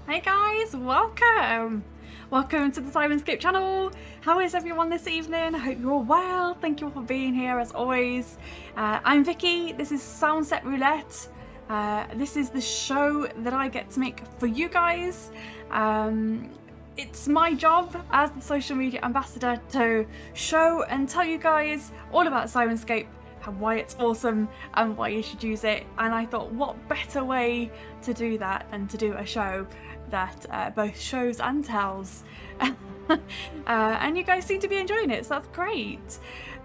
Hey guys, welcome! Welcome to the Syrinscape channel. How is everyone this evening? I hope you're all well. Thank you all for being here as always. I'm Vicky, this is SoundSet Roulette. This is the show that I get to make for you guys. It's my job as the social media ambassador to show and tell you guys all about Syrinscape, why it's awesome and why you should use it. And I thought, what better way to do that than to do a show that both shows and tells. And you guys seem to be enjoying it, so that's great.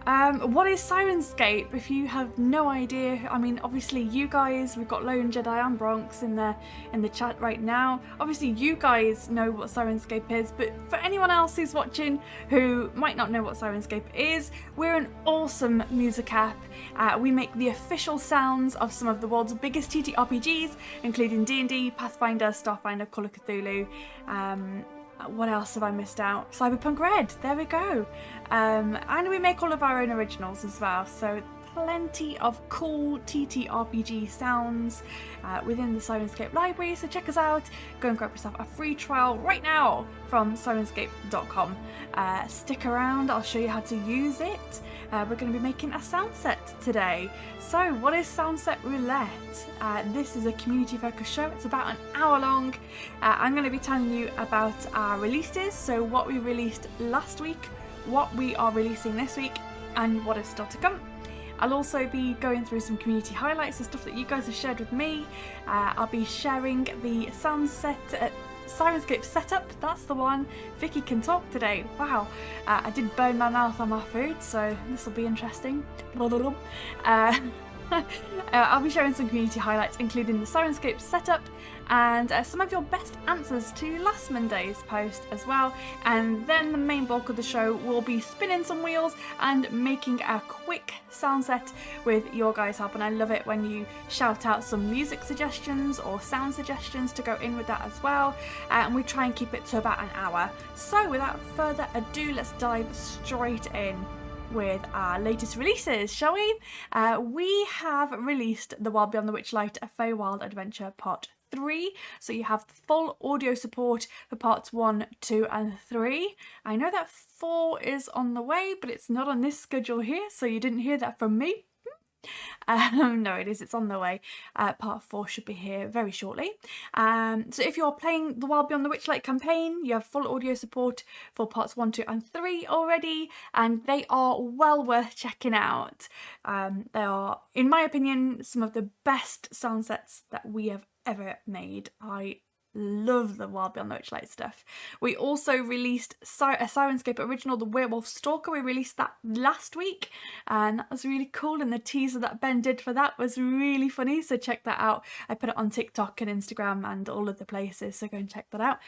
What is Syrinscape? If you have no idea, I mean, obviously you guys, we've got Lone Jedi and Bronx in the chat right now. Obviously you guys know what Syrinscape is, but for anyone else who's watching who might not know what Syrinscape is, we're an awesome music app. We make the official sounds of some of the world's biggest TTRPGs, including D&D, Pathfinder, Starfinder, Call of Cthulhu. What else have I missed out? Cyberpunk Red, there we go. And we make all of our own originals as well, so plenty of cool TTRPG sounds within the Syrinscape library, so check us out. Go and grab yourself a free trial right now from syrinscape.com. Stick around, I'll show you how to use it. We're going to be making a sound set today. So what is SoundSet Roulette? This is a community focused show. It's about an hour long. I'm going to be telling you about our releases, so what we released last week, what we are releasing this week, and what is still to come. I'll also be going through some community highlights and stuff that you guys have shared with me. I'll be sharing the Syrinscape setup, that's the one. Vicky can talk today. Wow, I did burn my mouth on my food, so this will be interesting. I'll be sharing some community highlights, including the Syrinscape setup and some of your best answers to last Monday's post as well. And then the main bulk of the show will be spinning some wheels and making a quick sound set with your guys' help. And I love it when you shout out some music suggestions or sound suggestions to go in with that as well. And we try and keep it to about an hour. So without further ado, let's dive straight in with our latest releases, shall we? We have released The Wild Beyond the Witchlight, A Feywild Adventure Part 3. So you have full audio support for parts 1, 2 and 3. I know that 4 is on the way, but it's not on this schedule here, so you didn't hear that from me. No, it is, it's on the way. Part 4 should be here very shortly. So if you're playing the Wild Beyond the Witchlight campaign, you have full audio support for parts 1, 2 and 3 already, and they are well worth checking out. They are, in my opinion, some of the best sound sets that we have ever made. I love the Wild Beyond the Witchlight stuff. We also released a Syrinscape original, The Werewolf Stalker. We released that last week and that was really cool, and the teaser that Ben did for that was really funny, so check that out. I put it on TikTok and Instagram and all of the places, so go and check that out.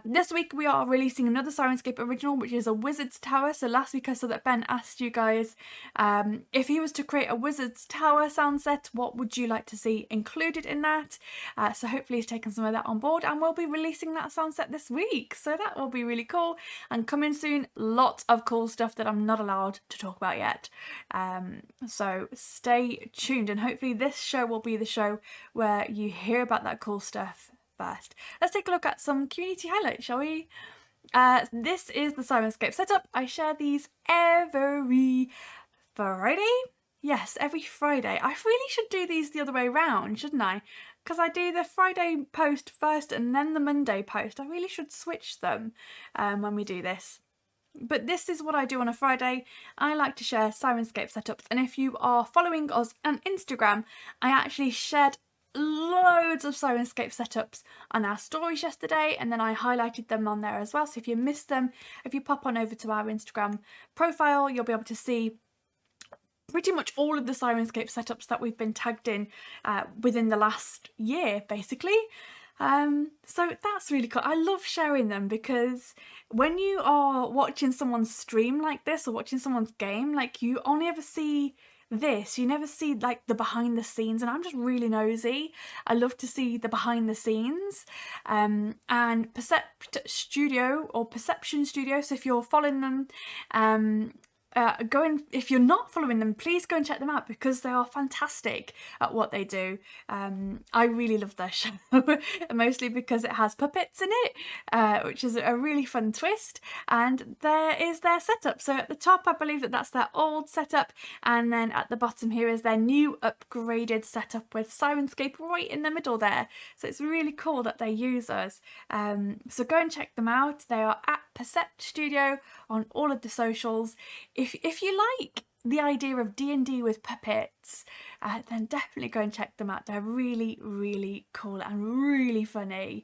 This week we are releasing another Syrinscape original, which is a Wizard's Tower. So last week I saw that Ben asked you guys if he was to create a Wizard's Tower sound set, what would you like to see included in that? So hopefully he's taken some of that on board, and we'll be releasing that sound set this week, so that will be really cool and coming soon. Lots of cool stuff that I'm not allowed to talk about yet, so stay tuned, and hopefully this show will be the show where you hear about that cool stuff first. Let's take a look at some community highlights, shall we? This is the Syrinscape setup. I share these every Friday. Yes, every Friday. I really should do these the other way around, shouldn't I? Because I do the Friday post first and then the Monday post. I really should switch them when we do this. But this is what I do on a Friday. I like to share Syrinscape setups. And if you are following us on Instagram, I actually shared loads of Syrinscape setups on our stories yesterday, and then I highlighted them on there as well. So if you missed them, if you pop on over to our Instagram profile, you'll be able to see pretty much all of the Syrinscape setups that we've been tagged in within the last year, basically. So that's really cool. I love sharing them because when you are watching someone's stream like this or watching someone's game, like, you only ever see this, you never see like the behind the scenes, and I'm just really nosy. I love to see the behind the scenes. And Perception Studio, so if you're following them, if you're not following them, please go and check them out because they are fantastic at what they do. I really love their show, mostly because it has puppets in it, which is a really fun twist. And there is their setup. So at the top, I believe that's their old setup, and then at the bottom here is their new upgraded setup with Syrinscape right in the middle there. So it's really cool that they use us. So go and check them out. They are at Percept Studio on all of the socials. If you like the idea of D&D with puppets, then definitely go and check them out. They're really, really cool and really funny.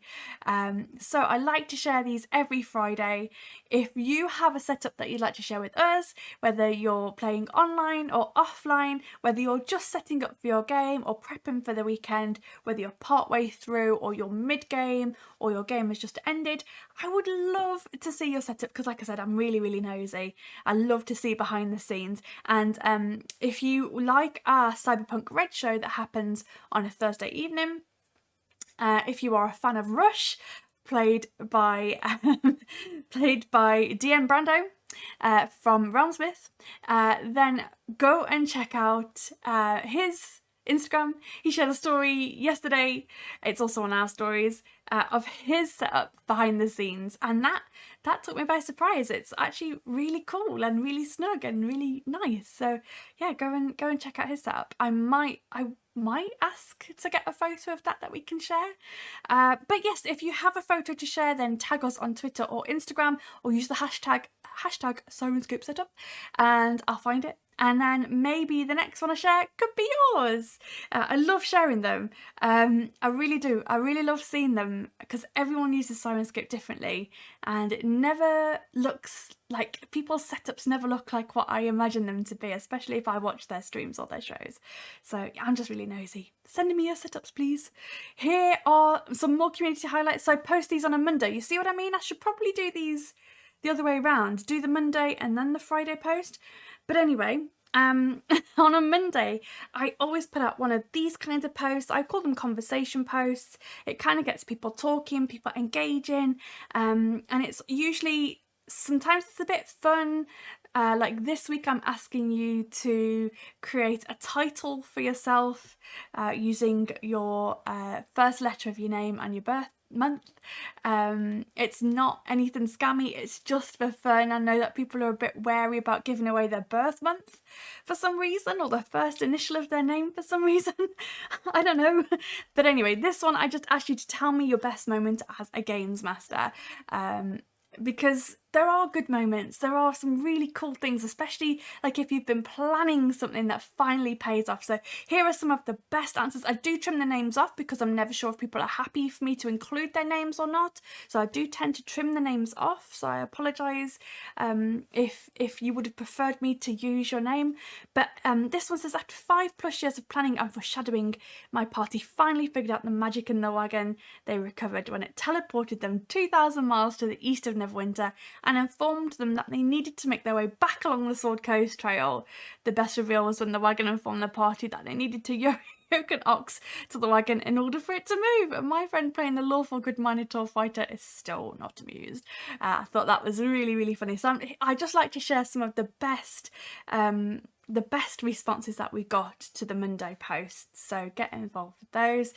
So I like to share these every Friday. If you have a setup that you'd like to share with us, whether you're playing online or offline, whether you're just setting up for your game or prepping for the weekend, whether you're partway through or you're mid-game or your game has just ended, I would love to see your setup because, like I said, I'm really, really nosy. I love to see behind the scenes. And if you like our Cyberpunk Red show that happens on a Thursday evening, if you are a fan of Rush, played by DM Brando from Realmsmith, then go and check out his Instagram. He shared a story yesterday, it's also on our stories, of his setup behind the scenes, and that took me by surprise. It's actually really cool and really snug and really nice. So yeah, go and check out his setup. I might ask to get a photo of that we can share. But yes, if you have a photo to share, then tag us on Twitter or Instagram, or use the hashtag Syrinscape setup, and I'll find it. And then maybe the next one I share could be yours. I love sharing them. I really do. I really love seeing them because everyone uses Syrinscape differently, and it never looks like, people's setups never look like what I imagine them to be, especially if I watch their streams or their shows. So I'm just really nosy. Send me your setups, please. Here are some more community highlights. So I post these on a Monday. You see what I mean? I should probably do these the other way around. Do the Monday and then the Friday post. But anyway, on a Monday, I always put out one of these kinds of posts. I call them conversation posts. It kind of gets people talking, people engaging, and it's usually, sometimes it's a bit fun. Like this week, I'm asking you to create a title for yourself using your first letter of your name and your birth month. It's not anything scammy, it's just for fun. I know that people are a bit wary about giving away their birth month for some reason, or the first initial of their name for some reason. I don't know. But anyway, this one I just asked you to tell me your best moment as a games master. Because there are good moments, there are some really cool things, especially like if you've been planning something that finally pays off. So here are some of the best answers. I do trim the names off because I'm never sure if people are happy for me to include their names or not. So I do tend to trim the names off. So I apologise if you would have preferred me to use your name. But this one says, after 5+ years of planning and foreshadowing, my party finally figured out the magic in the wagon they recovered when it teleported them 2,000 miles to the east of Neverwinter and informed them that they needed to make their way back along the Sword Coast Trail. The best reveal was when the wagon informed the party that they needed to yoke an ox to the wagon in order for it to move. And my friend playing the lawful good Minotaur fighter is still not amused. I thought that was really, really funny. So I just like to share some of the best responses that we got to the Monday posts, so get involved with those.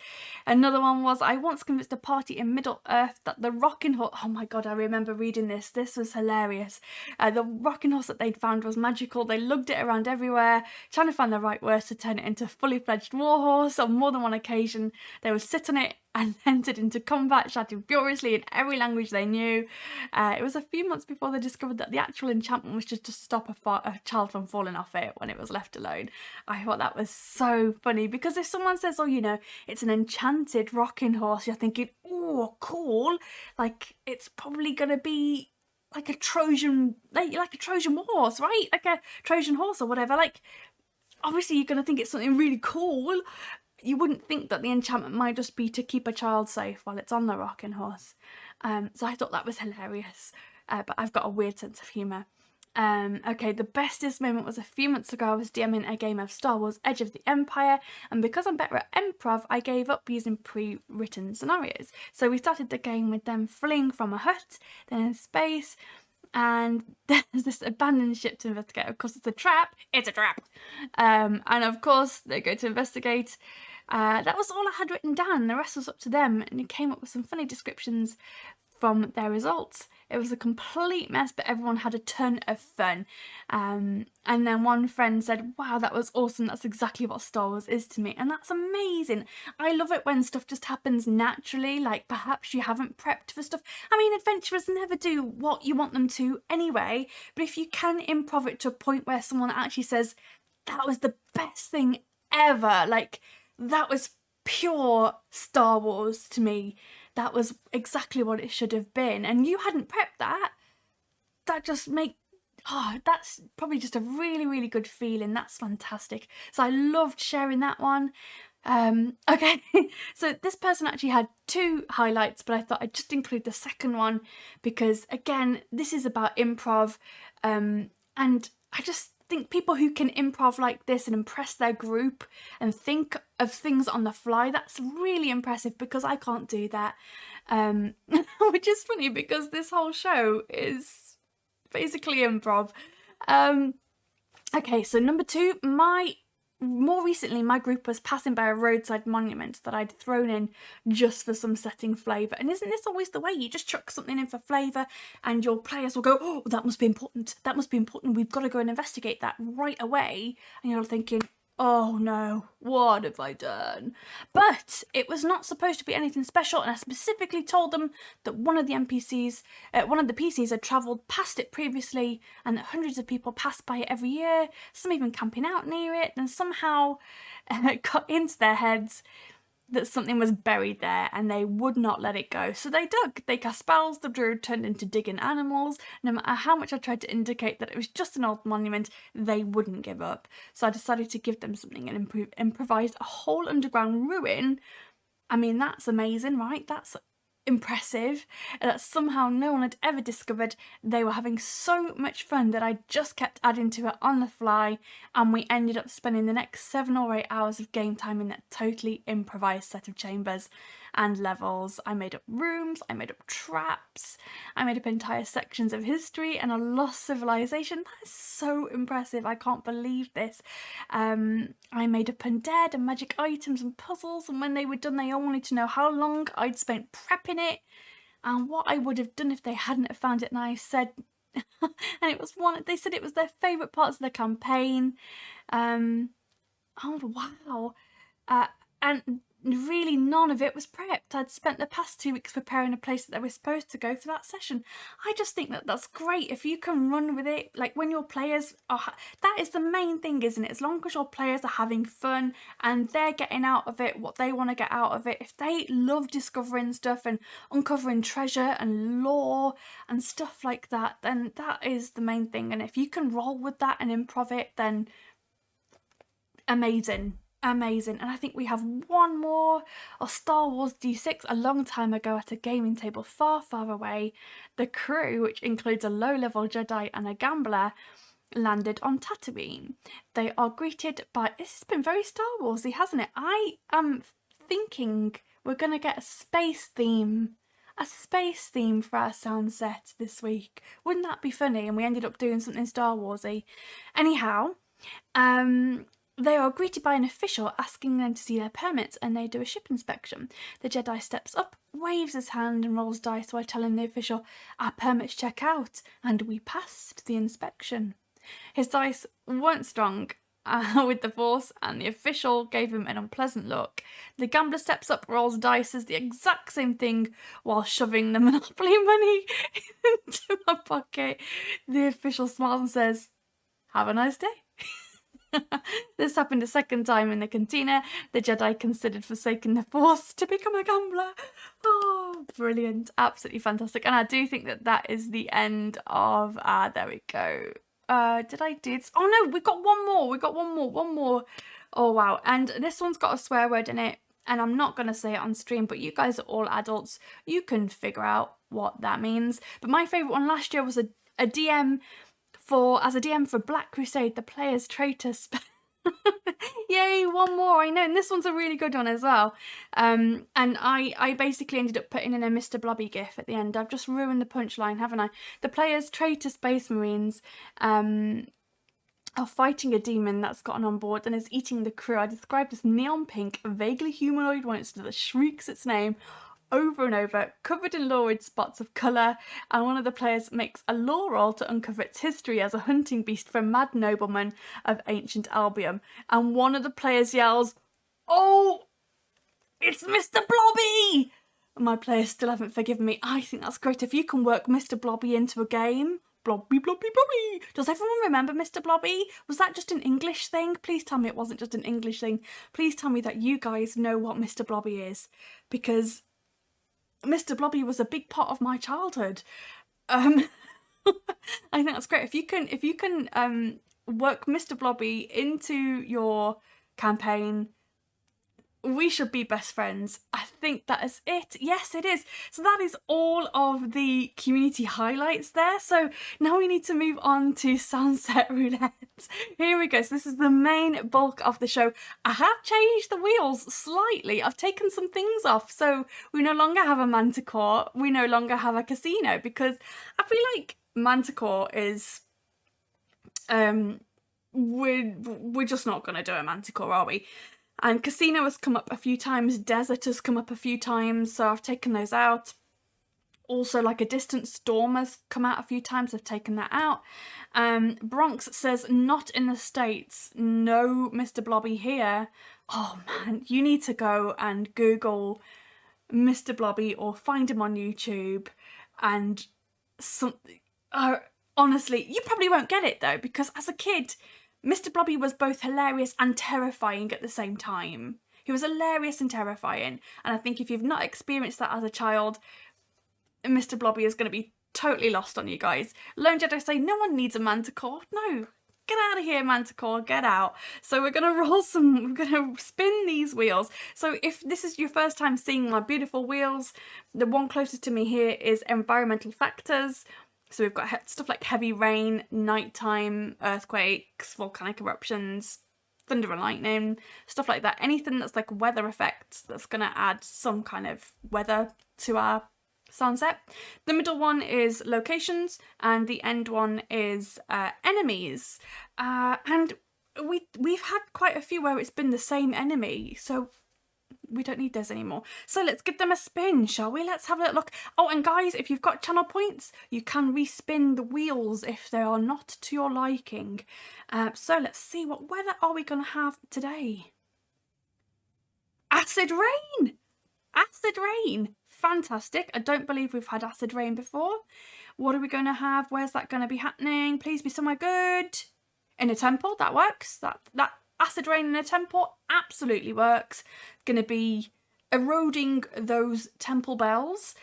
Another one was, I once convinced a party in Middle Earth that the rocking horse, oh my god, I remember reading this was hilarious. The rocking horse that they'd found was magical. They lugged it around everywhere, trying to find the right words to turn it into a fully fledged warhorse. On more than one occasion, they would sit on it and entered into combat, shouting furiously in every language they knew. It was a few months before they discovered that the actual enchantment was just to stop a child from falling off it when it was left alone. I thought that was so funny, because if someone says, oh, you know, it's an enchanted rocking horse, you're thinking, oh, cool, like it's probably going to be like a Trojan, like a Trojan horse, right? Like a Trojan horse or whatever. Like, obviously you're going to think it's something really cool. You wouldn't think that the enchantment might just be to keep a child safe while it's on the rocking horse. So I thought that was hilarious. But I've got a weird sense of humour. Okay, the bestest moment was a few months ago. I was DMing a game of Star Wars Edge of the Empire, and because I'm better at improv, I gave up using pre-written scenarios. So we started the game with them fleeing from a hut, then in space, and there's this abandoned ship to investigate. Of course, it's a trap. It's a trap. And of course, they go to investigate. That was all I had written down. The rest was up to them, and it came up with some funny descriptions from their results. It was a complete mess, but everyone had a ton of fun. And then one friend said, wow, that was awesome. That's exactly what Star Wars is to me. And that's amazing. I love it when stuff just happens naturally, like perhaps you haven't prepped for stuff. I mean, adventurers never do what you want them to anyway, but if you can improv it to a point where someone actually says, that was the best thing ever, like that was pure Star Wars to me. That was exactly what it should have been. And you hadn't prepped that. That just that's probably just a really, really good feeling. That's fantastic. So I loved sharing that one. Okay, so this person actually had 2 highlights, but I thought I'd just include the second one because, again, this is about improv. And I just think people who can improv like this and impress their group and think of things on the fly, that's really impressive because I can't do that. Which is funny because this whole show is basically improv. Okay, so number 2, more recently, my group was passing by a roadside monument that I'd thrown in just for some setting flavour. And isn't this always the way? You just chuck something in for flavour and your players will go, oh, that must be important. That must be important. We've got to go and investigate that right away. And you're thinking, oh no, what have I done? But it was not supposed to be anything special, and I specifically told them that one of the PCs had travelled past it previously and that hundreds of people pass by it every year, some even camping out near it, and somehow it got into their heads that something was buried there and they would not let it go. So they dug, they cast spells, the druid turned into digging animals. No matter how much I tried to indicate that it was just an old monument, they wouldn't give up. So I decided to give them something and improvised a whole underground ruin. I mean, that's amazing, right? That's impressive. That somehow no one had ever discovered. They were having so much fun that I just kept adding to it on the fly, and we ended up spending the next 7 or 8 hours of game time in that totally improvised set of chambers and levels. I made up rooms, I made up traps, I made up entire sections of history and a lost civilization. That is so impressive. I can't believe this. I made up undead and magic items and puzzles, and when they were done they all wanted to know how long I'd spent prepping it and what I would have done if they hadn't have found it, and I said and it was they said it was their favourite parts of the campaign. Oh wow. And really none of it was prepped. I'd spent the past 2 weeks preparing a place that they were supposed to go for that session. I just think that that's great if you can run with it, like when your players are, that is the main thing, isn't it? As long as your players are having fun and they're getting out of it what they want to get out of it, if they love discovering stuff and uncovering treasure and lore and stuff like that, then that is the main thing. And if you can roll with that and improv it, then amazing. And I think we have one more of Star Wars D6 a long time ago at a gaming table far, far away. The crew, which includes a low-level Jedi and a gambler, landed on Tatooine. They are greeted by... This has been very Star Warsy, hasn't it? I am thinking we're going to get a space theme for our sound set this week. Wouldn't that be funny? And we ended up doing something Star Warsy. Anyhow, they are greeted by an official asking them to see their permits, and they do a ship inspection. The Jedi steps up, waves his hand and rolls dice while telling the official, our permits check out, and we passed the inspection. His dice weren't strong with the Force, and the official gave him an unpleasant look. The gambler steps up, rolls dice, says the exact same thing while shoving the Monopoly money into my pocket. The official smiles and says, have a nice day. This happened a second time in the cantina. The Jedi considered forsaking the Force to become a gambler. Oh, brilliant. Absolutely fantastic. And I do think that that is the end of... there we go. Did I do this? Oh no, we got one more. Oh wow. And this one's got a swear word in it, and I'm not going to say it on stream, but you guys are all adults. You can figure out what that means. But my favourite one last year was a DM for Black Crusade, the player's traitor spell. Yay, one more, I know, and this one's a really good one as well. And I basically ended up putting in a Mr. Blobby gif at the end. I've just ruined the punchline, haven't I? The players, traitor space marines, are fighting a demon that's gotten on board and is eating the crew. I described this neon pink, vaguely humanoid monster that shrieks its name over and over, covered in lurid spots of colour, and one of the players makes a lore roll to uncover its history as a hunting beast for a mad nobleman of ancient Albion. And one of the players yells, "Oh, it's Mr. Blobby!" And my players still haven't forgiven me. I think that's great. If you can work Mr. Blobby into a game. Blobby, Blobby, Blobby. Does everyone remember Mr. Blobby? Was that just an English thing? Please tell me it wasn't just an English thing. Please tell me that you guys know what Mr. Blobby is, because Mr. Blobby was a big part of my childhood. I think that's great. If you can work Mr. Blobby into your campaign, we should be best friends. I think that is it. Yes, it is. So that is all of the community highlights there. So now we need to move on to SoundSet Roulette. Here we go. So this is the main bulk of the show. I have changed the wheels slightly. I've taken some things off. So we no longer have a Manticore. We no longer have a casino, because I feel like Manticore is... we're just not going to do a Manticore, are we? And Casino has come up a few times, Desert has come up a few times, so I've taken those out. Also, like a Distant Storm has come out a few times, I've taken that out. Bronx says, not in the States, no Mr. Blobby here. Oh man, you need to go and Google Mr. Blobby or find him on YouTube and something. Honestly, you probably won't get it though, because as a kid, Mr. Blobby was both hilarious and terrifying at the same time. He was hilarious and terrifying, and I think if you've not experienced that as a child, Mr. Blobby is going to be totally lost on you guys. Lone Jedi say, no one needs a Manticore. No, get out of here, Manticore, get out. So we're going to spin these wheels. So if this is your first time seeing my beautiful wheels, the one closest to me here is environmental factors. So we've got stuff like heavy rain, nighttime, earthquakes, volcanic eruptions, thunder and lightning, stuff like that. Anything that's like weather effects that's going to add some kind of weather to our sunset. The middle one is locations, and the end one is enemies. And we've had quite a few where it's been the same enemy, so we don't need those anymore. So let's give them a spin, shall we? Let's have a look. Oh, and guys, if you've got channel points, you can respin the wheels if they are not to your liking. So let's see, what weather are we going to have today? Acid rain! Acid rain! Fantastic. I don't believe we've had acid rain before. What are we going to have? Where's that going to be happening? Please be somewhere good. In a temple, that works. That acid rain in a temple absolutely works. It's going to be eroding those temple bells.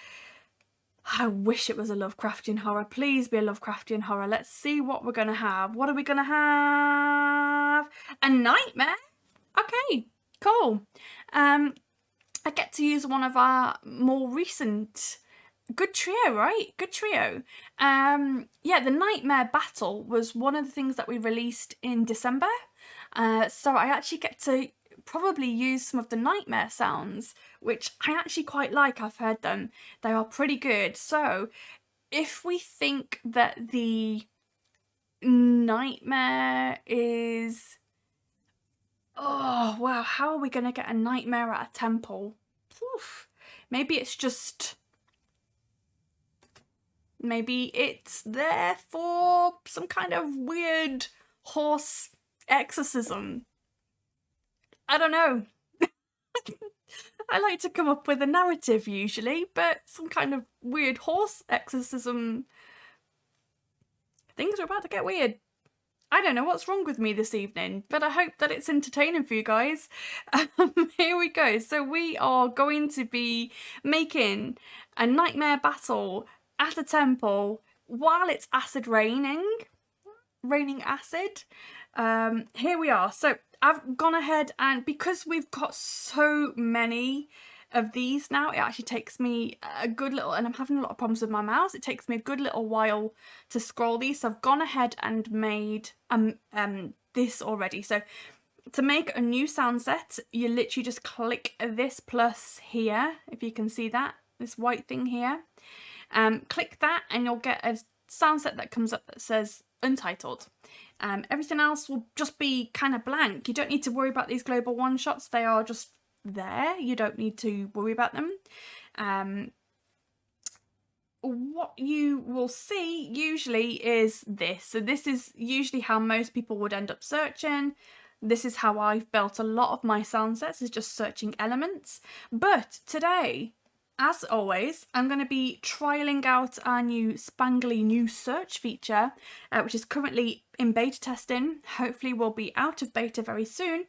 I wish it was a Lovecraftian horror. Please be a Lovecraftian horror. Let's see what we're going to have. What are we going to have? A nightmare? Okay, cool. I get to use one of our more recent... Good trio, right? Good trio. Yeah, the Nightmare Battle was one of the things that we released in December. So I actually get to probably use some of the Nightmare sounds, which I actually quite like. I've heard them. They are pretty good. So if we think that the Nightmare is... Oh, wow, how are we going to get a nightmare at a temple? Oof. Maybe it's just... Maybe it's there for some kind of weird horse exorcism. I don't know. I like to come up with a narrative usually, but some kind of weird horse exorcism. Things are about to get weird. I don't know what's wrong with me this evening, but I hope that it's entertaining for you guys. Here we go. So we are going to be making a nightmare battle at a temple while it's acid raining acid. Here we are. So I've gone ahead, and because we've got so many of these now, it actually takes me a good little, and I'm having a lot of problems with my mouse, it takes me a good little while to scroll these. So I've gone ahead and made this already. So To make a new sound set, you literally just click this plus here, if you can see that, this white thing here. Click that and you'll get a sound set that comes up that says untitled. Everything else will just be kind of blank. You don't need to worry about these global one shots. They are just there. You don't need to worry about them. What you will see usually is this. So this is usually how most people would end up searching. This is how I've built a lot of my sound sets, is just searching elements. But today, as always, I'm going to be trialling out our new spangly new search feature, which is currently in beta testing. Hopefully will be out of beta very soon,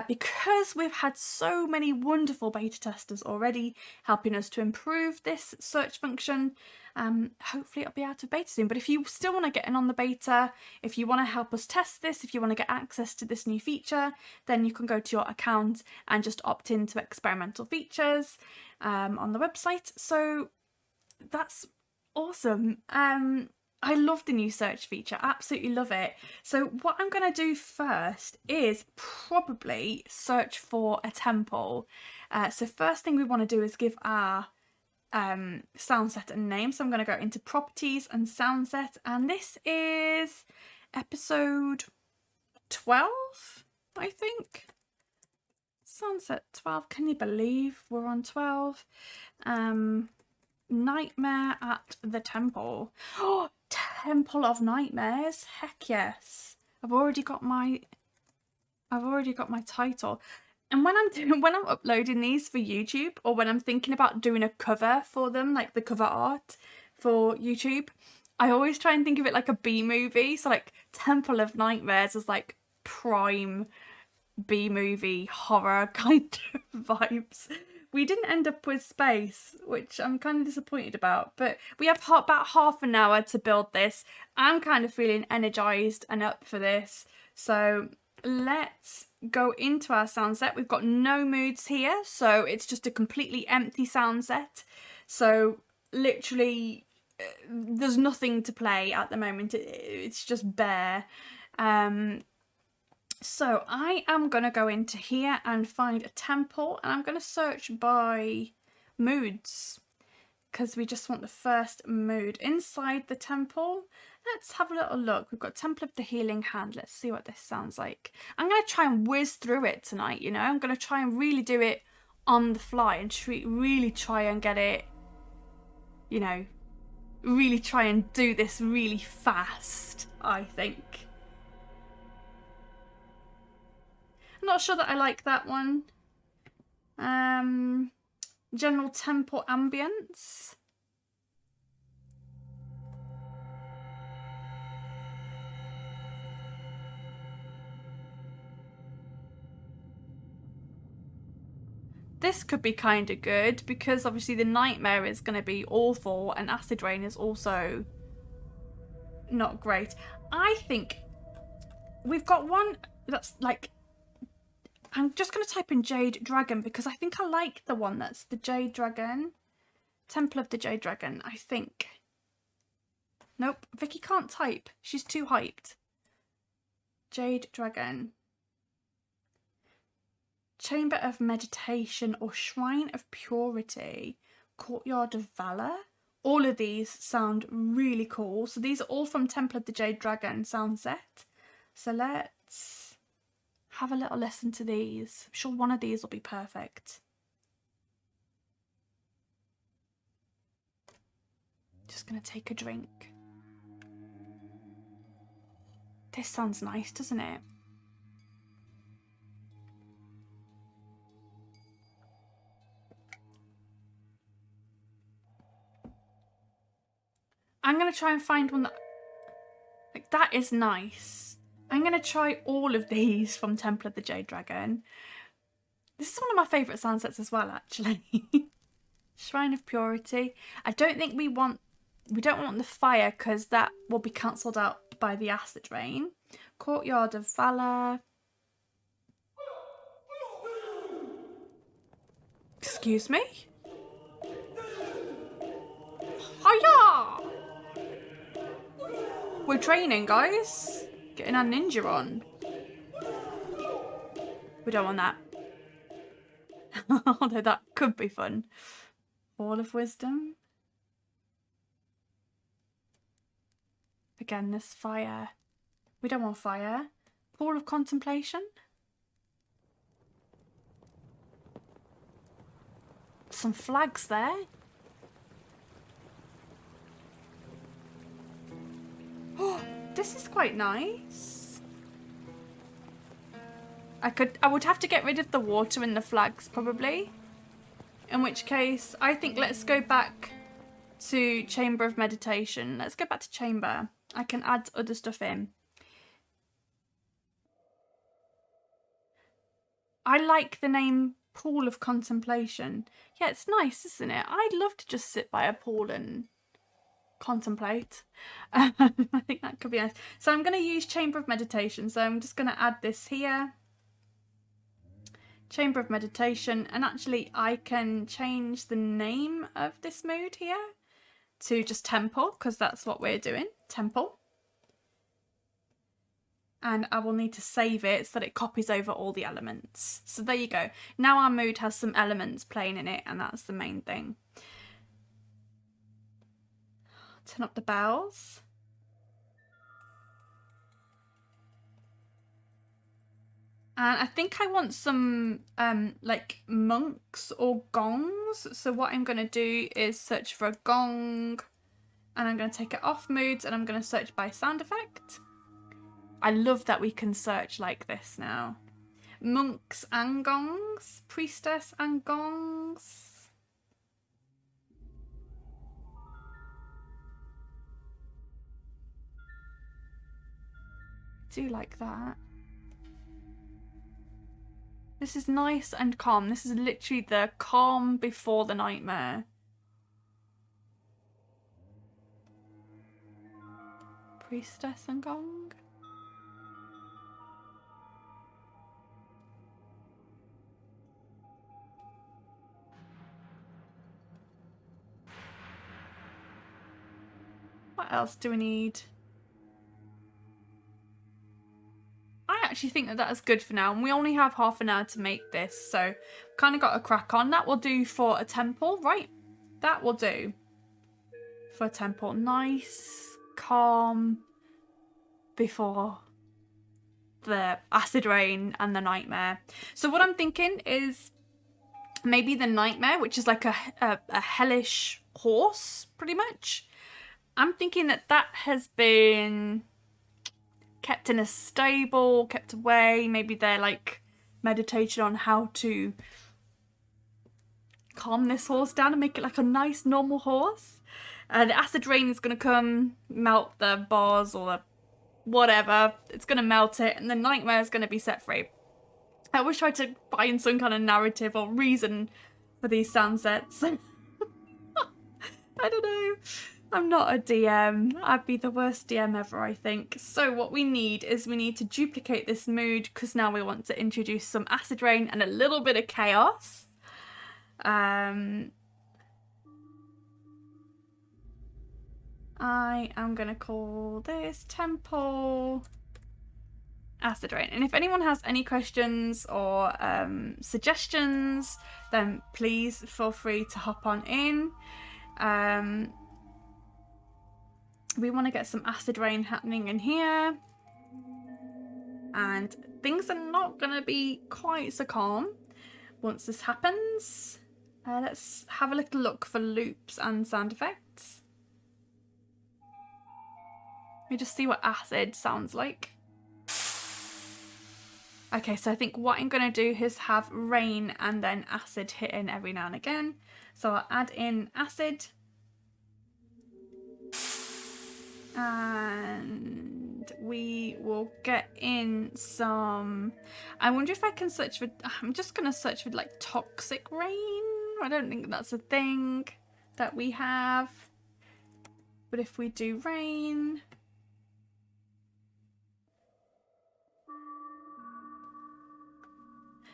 because we've had so many wonderful beta testers already helping us to improve this search function. Hopefully it'll be out of beta soon, but if you still want to get in on the beta, if you want to help us test this, if you want to get access to this new feature, then you can go to your account and just opt into experimental features on the website. So that's awesome. I love the new search feature, absolutely love it. So what I'm going to do first is probably search for a temple. So first thing we want to do is give our sound set a name. So I'm going to go into properties and sound set, and this is episode 12, I think. Sound set 12, can you believe we're on 12? Nightmare at the Temple. Oh, Temple of Nightmares, heck yes. I've already got my title. And when I'm uploading these for YouTube, or when I'm thinking about doing a cover for them, like the cover art for YouTube, I always try and think of it like a B movie. So like Temple of Nightmares is like prime B movie horror kind of vibes. We didn't end up with space, which I'm kind of disappointed about, but we have about half an hour to build this. I'm kind of feeling energized and up for this. So let's go into our sound set. We've got no moods here, so it's just a completely empty sound set. So literally there's nothing to play at the moment. It's just bare. So I am going to go into here and find a temple, and I'm going to search by moods because we just want the first mood. Inside the temple, let's have a little look. We've got Temple of the Healing Hand. Let's see what this sounds like. I'm going to try and whiz through it tonight, you know. I'm going to try and really do it on the fly and really try and get it, you know, really try and do this really fast, I think. I'm not sure that I like that one. General temple ambience. This could be kind of good because obviously the nightmare is going to be awful and acid rain is also not great. I think we've got one that's like, I'm just going to type in Jade Dragon because I think I like the one that's the Jade Dragon. Temple of the Jade Dragon, I think. Nope, Vicki can't type. She's too hyped. Jade Dragon. Chamber of Meditation or Shrine of Purity. Courtyard of Valor. All of these sound really cool. So these are all from Temple of the Jade Dragon sound set. So let's have a little listen to these. I'm sure one of these will be perfect. Just gonna take a drink. This sounds nice, doesn't it? I'm gonna try and find one that, like, that is nice. I'm going to try all of these from Temple of the Jade Dragon. This is one of my favourite sound sets as well, actually. Shrine of Purity. I don't think we don't want the fire because that will be cancelled out by the acid rain. Courtyard of Valor. Excuse me? Hiya! We're training, guys. Getting our ninja on. We don't want that. Although that could be fun. Ball of wisdom. Again, this fire. We don't want fire. Pool of contemplation. Some flags there. Oh, this is quite nice. I would have to get rid of the water and the flags probably. In which case, I think let's go back to Chamber of Meditation. Let's go back to Chamber. I can add other stuff in. I like the name Pool of Contemplation. Yeah, it's nice, isn't it? I'd love to just sit by a pool and contemplate. I think that could be nice. So I'm going to use Chamber of Meditation. So I'm just going to add this here. Chamber of Meditation. And actually I can change the name of this mood here to just Temple, because that's what we're doing. Temple. And I will need to save it so that it copies over all the elements. So there you go. Now our mood has some elements playing in it, and that's the main thing. Turn up the bells. And I think I want some like monks or gongs. So what I'm going to do is search for a gong, and I'm going to take it off moods, and I'm going to search by sound effect. I love that we can search like this now. Monks and gongs. Priestess and gongs. I do like that. This is nice and calm. This is literally the calm before the nightmare. Priestess and gong. What else do we need? I actually think that that is good for now, and we only have half an hour to make this, so kind of got a crack on. That will do for a temple, right? That will do for a temple. Nice, calm before the acid rain and the nightmare. So what I'm thinking is maybe the nightmare, which is like a hellish horse, pretty much. I'm thinking that that has been kept in a stable, kept away. Maybe they're like meditating on how to calm this horse down and make it like a nice normal horse. The acid rain is going to come, melt the bars or the whatever. It's going to melt it, and the nightmare is going to be set free. I always try to find some kind of narrative or reason for these sound sets. I don't know. I'm not a DM. I'd be the worst DM ever, I think. So what we need is we need to duplicate this mood, because now we want to introduce some acid rain and a little bit of chaos. I am going to call this Temple Acid Rain. And if anyone has any questions or suggestions, then please feel free to hop on in. We want to get some acid rain happening in here. And things are not going to be quite so calm once this happens. Let's have a little look for loops and sound effects. Let me just see what acid sounds like. Okay, so I think what I'm going to do is have rain and then acid hitting every now and again. So I'll add in acid. And we will get in some... I wonder if I can search for... I'm just going to search for like toxic rain. I don't think that's a thing that we have. But if we do rain...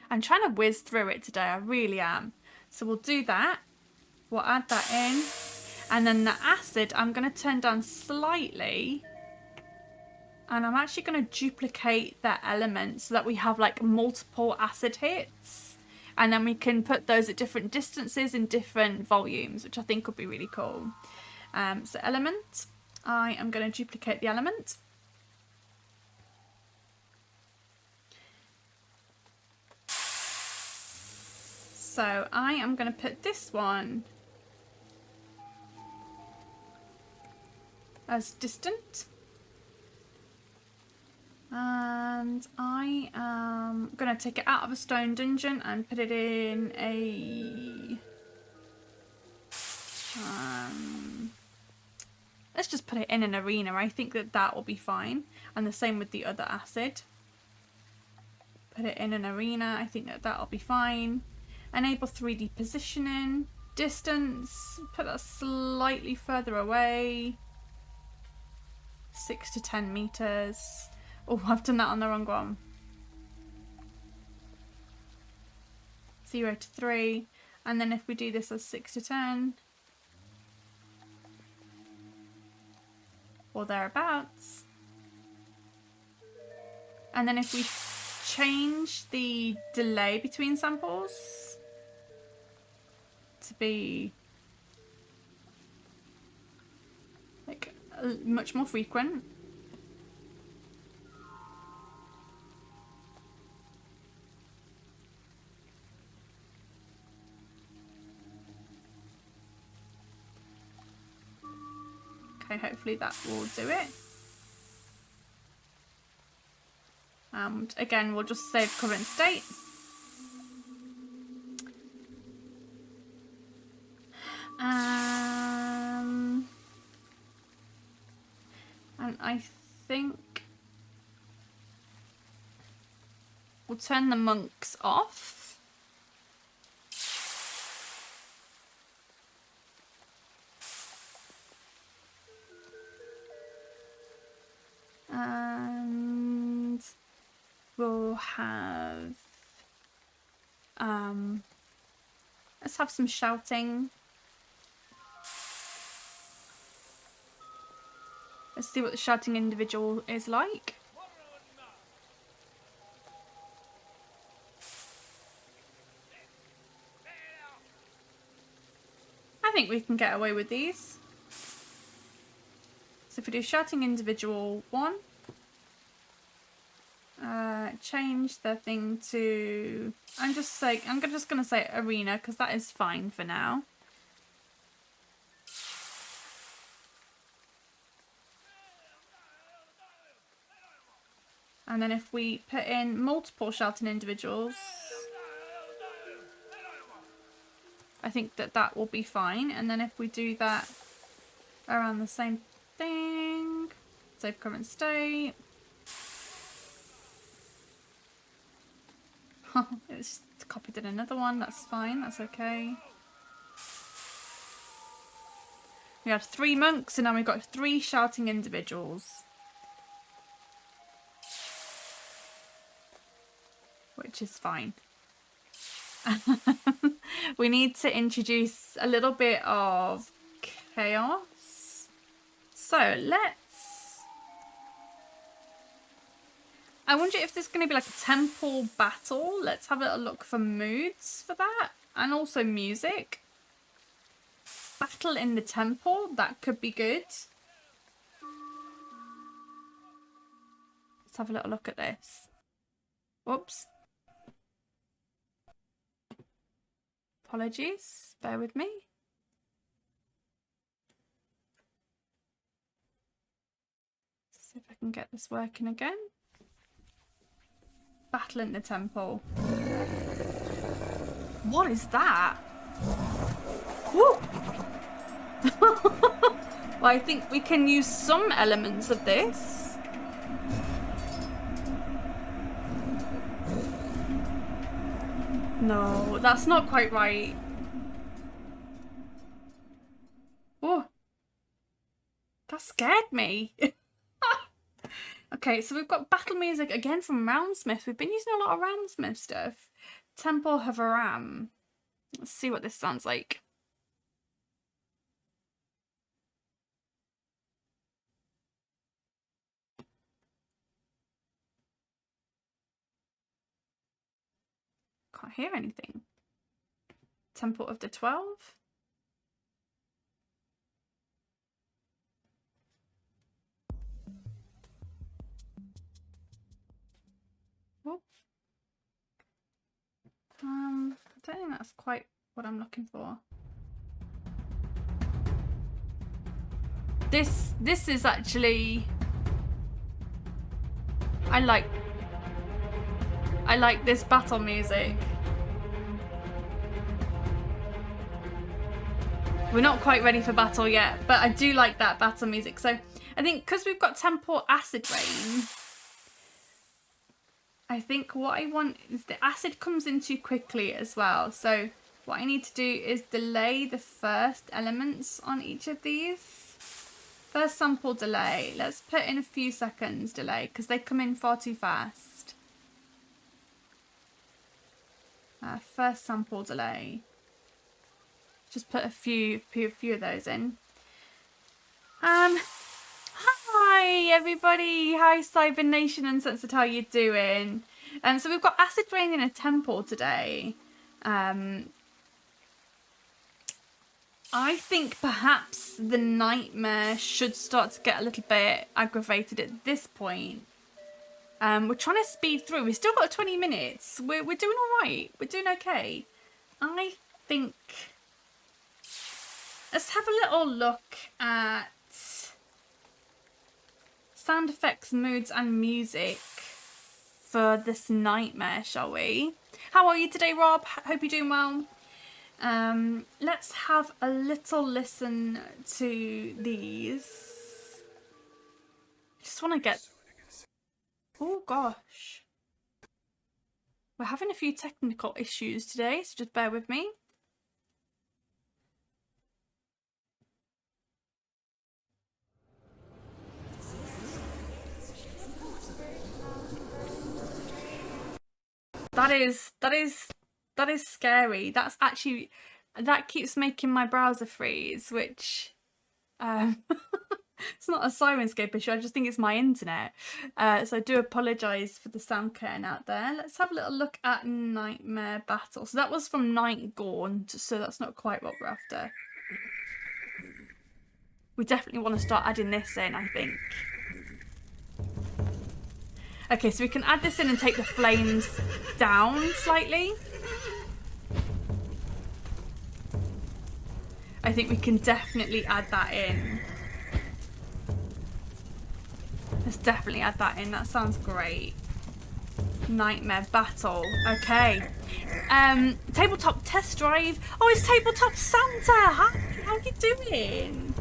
I'm trying to whiz through it today. I really am. So we'll do that. We'll add that in. And then the acid, I'm going to turn down slightly. And I'm actually going to duplicate that element so that we have like multiple acid hits. And then we can put those at different distances in different volumes, which I think would be really cool. So element, I am going to duplicate the element. So I am going to put this one as distant. And I am going to take it out of a stone dungeon and put it in a... let's just put it in an arena. I think that that will be fine. And the same with the other acid. Put it in an arena. I think that that'll be fine. Enable 3D positioning. Distance. Put that slightly further away. 6 to 10 meters. Oh, I've done that on the wrong one. 0 to 3. And then if we do this as 6 to 10. Or thereabouts. And then if we change the delay between samples to be like much more frequent. Okay, hopefully that will do it. And again, we'll just save current state. And I think we'll turn the monks off. And we'll have let's have some shouting. Let's see what the shouting individual is like. I think we can get away with these. So if we do shouting individual 1, change the thing to, I'm just gonna say arena because that is fine for now. And then if we put in multiple shouting individuals, I think that that will be fine. And then if we do that around the same thing, save current state. It's copied in another one, that's fine, that's okay. We had 3 monks and now we've got 3 shouting individuals. Which is fine. We need to introduce a little bit of chaos. So let's... I wonder if there's going to be like a temple battle. Let's have a look for moods for that. And also music. Battle in the temple. That could be good. Let's have a little look at this. Whoops. Apologies. Bear with me. See if I can get this working again. Battle in the temple. What is that? Woo! Well, I think we can use some elements of this. No, that's not quite right. Oh, that scared me. Okay, so we've got battle music again from Roundsmith. We've been using a lot of Roundsmith stuff. Temple Havaram. Let's see what this sounds like. hear anything. Temple of the 12. Oh. I don't think that's quite what I'm looking for. This is actually, I like this battle music. We're not quite ready for battle yet, but I do like that battle music. So I think because we've got Temple Acid Rain, I think what I want is the acid comes in too quickly as well. So what I need to do is delay the first elements on each of these. First sample delay. Let's put in a few seconds delay because they come in far too fast. First sample delay. Just put a few of those in. Hi everybody. Hi Cyber Nation and Censored, how you doing? So we've got Acid Rain in a temple today. I think perhaps the nightmare should start to get a little bit aggravated at this point. We're trying to speed through. We've still got 20 minutes. We're doing all right. We're doing okay. I think let's have a little look at sound effects, moods and music for this nightmare, shall we? How are you today, Rob? Hope you're doing well. Let's have a little listen to these. Just want to get... Oh gosh. We're having a few technical issues today, so just bear with me. That is scary. That's actually, that keeps making my browser freeze, which it's not a Syrinscape issue, I just think it's my internet. So I do apologise for the sound curtain out there. Let's have a little look at Nightmare Battle. So that was from Night Gaunt, so that's not quite what we're after. We definitely want to start adding this in, I think. Okay, so we can add this in and take the flames down slightly. I think we can definitely add that in. Let's definitely add that in. That sounds great. Nightmare Battle. Okay. Tabletop test drive. Oh, it's Tabletop Santa. Hi, how are you doing?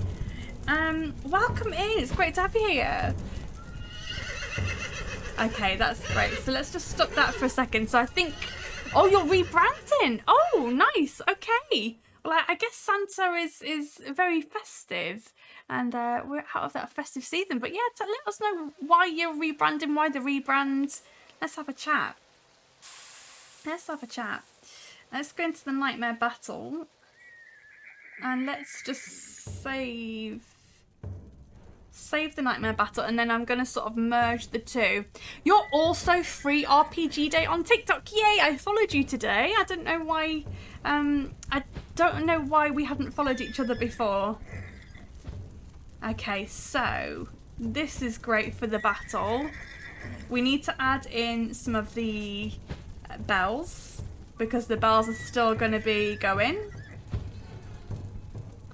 Welcome in. It's great to have you here. Okay, that's great. So let's just stop that for a second. So I think... Oh, you're rebranding. Oh, nice. Okay. Well, I guess Santa is very festive. And we're out of that festive season. But yeah, let us know why you're rebranding, why the rebrand. Let's have a chat. Let's have a chat. Let's go into the Nightmare Battle. And let's just save the Nightmare Battle, and then I'm going to sort of merge the two. You're also free RPG Day on TikTok. Yay, I followed you today. I don't know why we haven't followed each other before. Okay, so this is great for the battle. We need to add in some of the bells because the bells are still going to be going.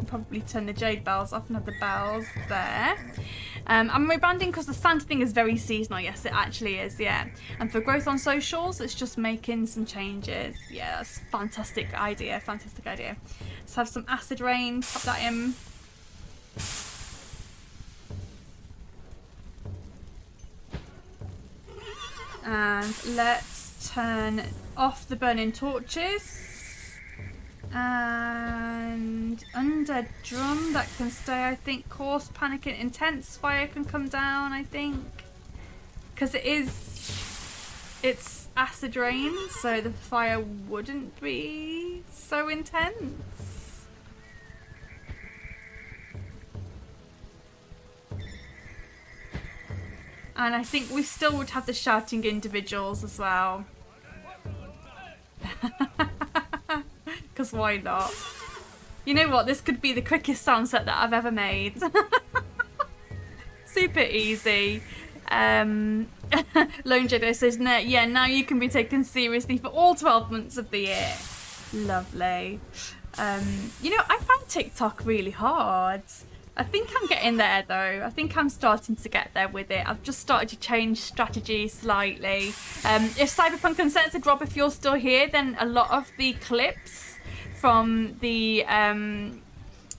Probably turn the jade bells off and have the bells there. I'm rebranding because the Santa thing is very seasonal. Yes, it actually is, yeah. And for growth on socials, it's just making some changes. Yeah, that's a fantastic idea, fantastic idea. Let's have some acid rain, pop that in. And let's turn off the burning torches. And undead drum that can stay, I think. Coarse panic and intense fire can come down, I think, because it's acid rain, so the fire wouldn't be so intense. And I think we still would have the shouting individuals as well. because why not? You know what? This could be the quickest SoundSet that I've ever made. Super easy. Lone Jedi says, no, yeah, now you can be taken seriously for all 12 months of the year. Lovely. You know, I find TikTok really hard. I think I'm getting there though. I think I'm starting to get there with it. I've just started to change strategy slightly. If Cyberpunk Uncensored, Rob, if you're still here, then a lot of the clips from the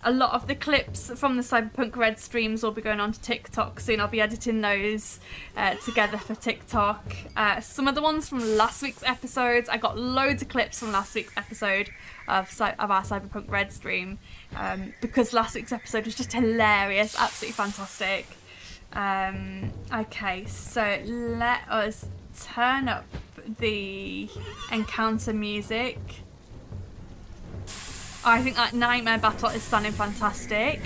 Cyberpunk Red streams will be going on to TikTok soon. I'll be editing those together for TikTok. Some of the ones from last week's episodes, I got loads of clips from last week's episode of our Cyberpunk Red stream, because last week's episode was just hilarious, absolutely fantastic. Okay, so let us turn up the encounter music. I think that Nightmare Battle is sounding fantastic.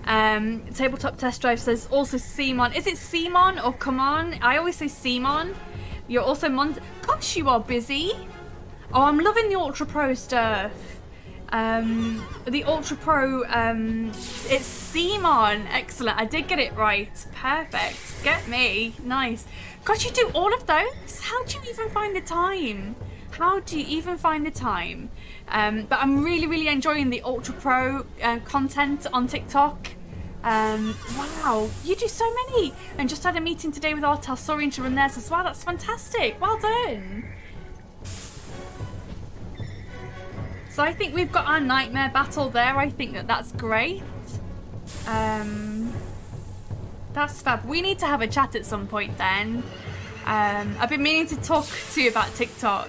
Tabletop Test Drive says also Simon. Is it Simon or come on? I always say Simon. You're also Gosh, you are busy. Oh, I'm loving the Ultra Pro stuff. The Ultra Pro, it's Simon. Excellent. I did get it right. Perfect. Get me. Nice. God, you do all of those? How do you even find the time? How do you even find the time? But I'm really, really enjoying the Ultra Pro content on TikTok. Wow, you do so many. And just had a meeting today with our Syrinscape to run theirs as well. That's fantastic. Well done. So I think we've got our Nightmare Battle there. I think that's great. That's fab. We need to have a chat at some point then. I've been meaning to talk to you about TikTok.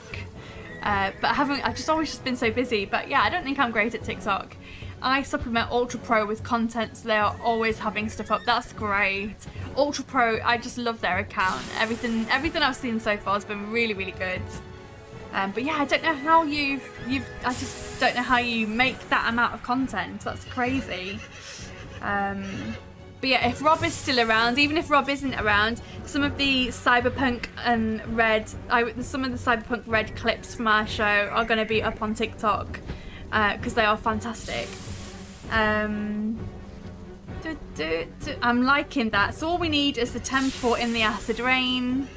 But I've just always been so busy. But yeah, I don't think I'm great at TikTok. I supplement Ultra Pro with content, so they are always having stuff up. That's great. Ultra Pro, I just love their account. Everything I've seen so far has been really, really good. But yeah, I don't know how I just don't know how you make that amount of content. That's crazy. But yeah, if Rob is still around, even if Rob isn't around, some of the Cyberpunk Red clips from our show are going to be up on TikTok because they are fantastic. I'm liking that. So all we need is the tempo in the acid rain.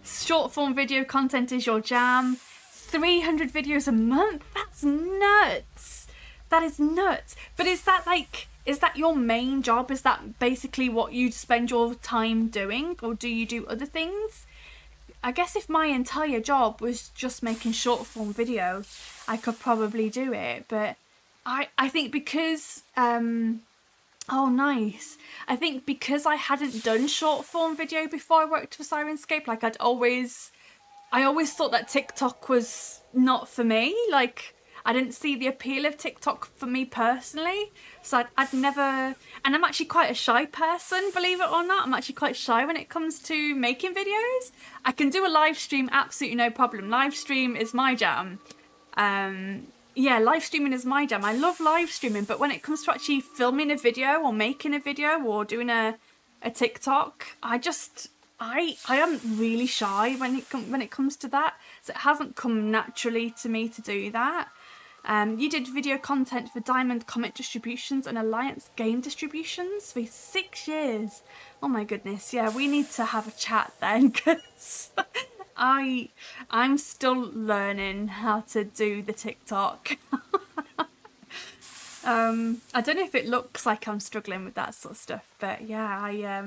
Short form video content is your jam. 300 videos a month? That's nuts. That is nuts. But is that your main job? Is that basically what you spend your time doing? Or do you do other things? I guess if my entire job was just making short form video, I could probably do it. But I think because... oh, nice. I think because I hadn't done short form video before I worked for Syrinscape, like I always thought that TikTok was not for me. Like, I didn't see the appeal of TikTok for me personally. So I'd never, and I'm actually quite a shy person, believe it or not. I'm actually quite shy when it comes to making videos. I can do a live stream, absolutely no problem. Live stream is my jam. Yeah, live streaming is my jam. I love live streaming, but when it comes to actually filming a video or making a video or doing a TikTok, I am really shy when it comes to that. So it hasn't come naturally to me to do that. You did video content for Diamond Comic Distributions and Alliance Game Distributions for 6 years. Oh my goodness, yeah, we need to have a chat then, because I'm still learning how to do the TikTok. I don't know if it looks like I'm struggling with that sort of stuff, but yeah,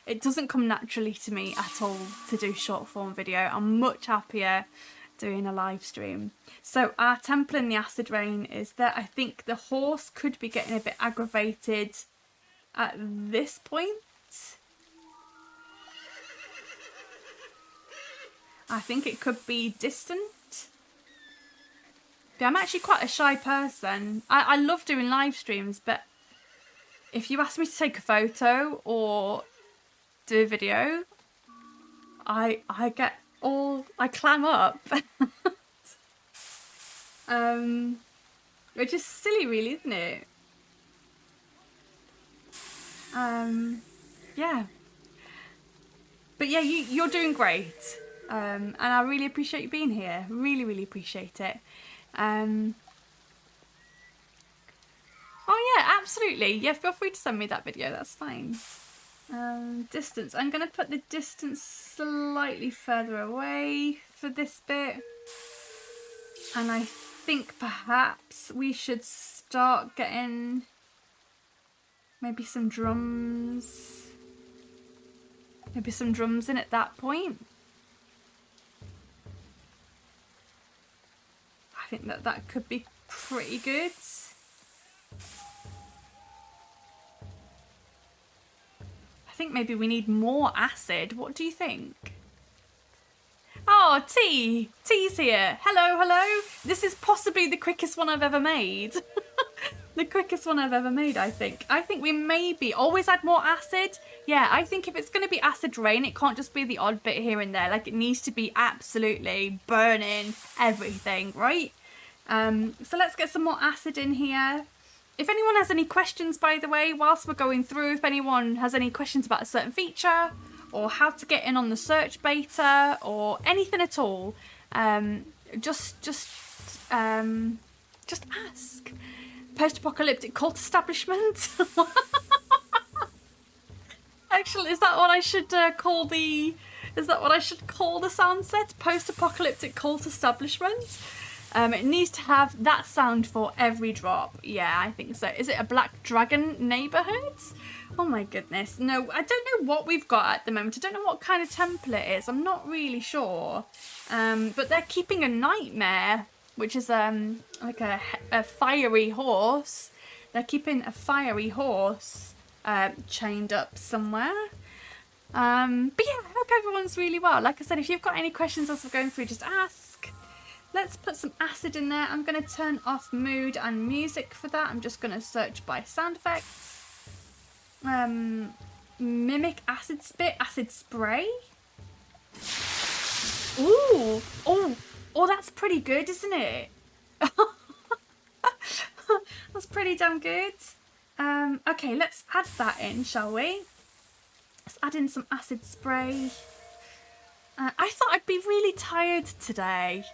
it doesn't come naturally to me at all to do short form video. I'm much happier doing a live stream. So our temple in the acid rain is that I think the horse could be getting a bit aggravated at this point. I think it could be distant. But I'm actually quite a shy person. I love doing live streams, but if you ask me to take a photo or do a video, I clam up. Which is silly really, isn't it? Yeah. But yeah, you're doing great. And I really appreciate you being here. Really, really appreciate it. Oh yeah, absolutely. Yeah, feel free to send me that video. That's fine. Distance. I'm going to put the distance slightly further away for this bit. And I think perhaps we should start getting maybe some drums. Maybe some drums in at that point. I think that could be pretty good. I think maybe we need more acid. What do you think? Oh, T's here. Hello, hello. This is possibly the quickest one I've ever made. The quickest one I've ever made, I think. I think we maybe always add more acid. Yeah, I think if it's going to be acid rain, it can't just be the odd bit here and there. Like, it needs to be absolutely burning everything, right? So let's get some more acid in here. If anyone has any questions, by the way, whilst we're going through, if anyone has any questions about a certain feature or how to get in on the search beta or anything at all, just ask. Post-apocalyptic cult establishment. Actually, is that what I should call the? Is that what I should call the sound set? Post-apocalyptic cult establishment. It needs to have that sound for every drop. Yeah, I think so. Is it a Black Dragon neighborhood? Oh my goodness. No, I don't know what we've got at the moment. I don't know what kind of temple it is. I'm not really sure. But they're keeping a nightmare, which is like a fiery horse. They're keeping a fiery horse chained up somewhere. But yeah, I hope everyone's really well. Like I said, if you've got any questions as we're going through, just ask. Let's put some acid in there. I'm going to turn off mood and music for that. I'm just going to search by sound effects. Mimic acid spit, acid spray. Ooh, oh, that's pretty good, isn't it? That's pretty damn good. Okay, let's add that in, shall we? Let's add in some acid spray. I thought I'd be really tired today.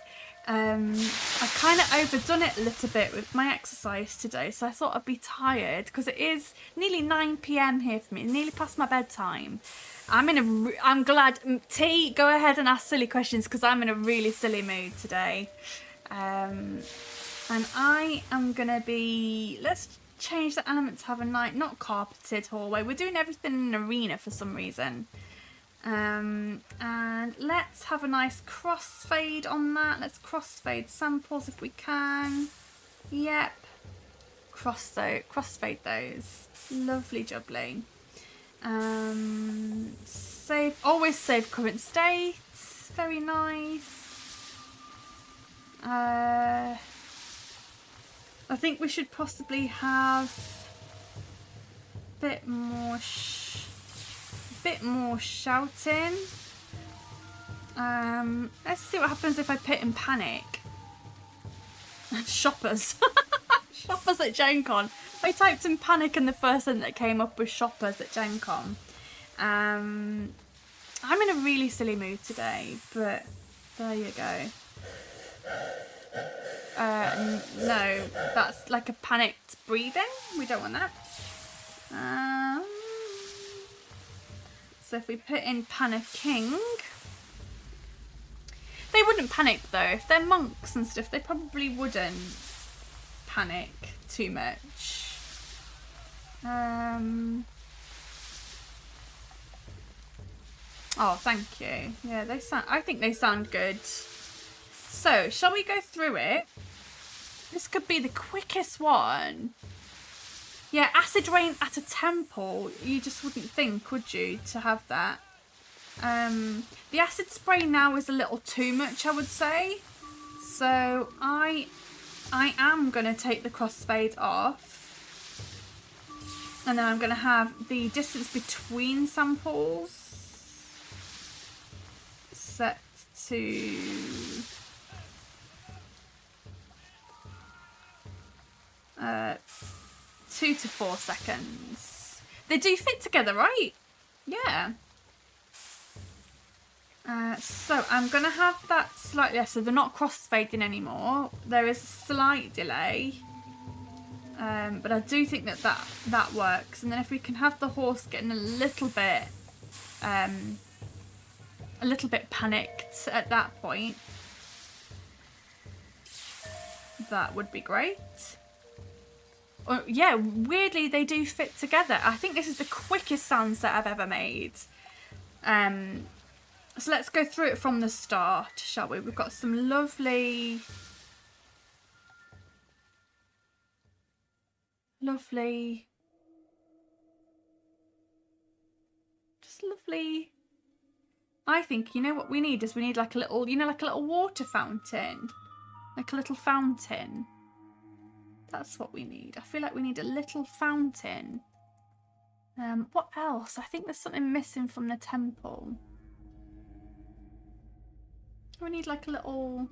I kind of overdone it a little bit with my exercise today, so I thought I'd be tired because it is nearly 9 PM here for me, nearly past my bedtime. I'm glad. T, go ahead and ask silly questions because I'm in a really silly mood today. And I am gonna be. Let's change the element to have a not carpeted hallway. We're doing everything in an arena for some reason. And let's have a nice crossfade on that. Let's crossfade samples if we can. Yep. Crossfade those. Lovely jubbly. Always save current state. Very nice. I think we should possibly have a bit more shouting. Let's see what happens if I put in panic. Shoppers. Shoppers at Gen Con. I typed in panic and the first thing that came up was shoppers at Gen Con. I'm in a really silly mood today, but there you go. No, that's like a panicked breathing. We don't want that. So if we put in panicking, they wouldn't panic though. If they're monks and stuff, they probably wouldn't panic too much. Oh, thank you. Yeah, I think they sound good. So, shall we go through it? This could be the quickest one. Yeah, acid rain at a temple. You just wouldn't think, would you, to have that? The acid spray now is a little too much, I would say. So I am going to take the crossfade off. And then I'm going to have the distance between samples set to 2 to 4 seconds. They do fit together, right? Yeah. So I'm going to have that slightly less, so they're not cross-fading anymore. There is a slight delay, but I do think that works. And then if we can have the horse getting a little bit panicked at that point, that would be great. Oh, yeah, weirdly they do fit together. I think this is the quickest SoundSet I've ever made. So let's go through it from the start, shall we? We've got some lovely, just lovely. I think, you know what we need is we need like a little, like a little water fountain. Like a little fountain. That's what we need. I feel like we need a little fountain. What else? I think there's something missing from the temple. We need like a little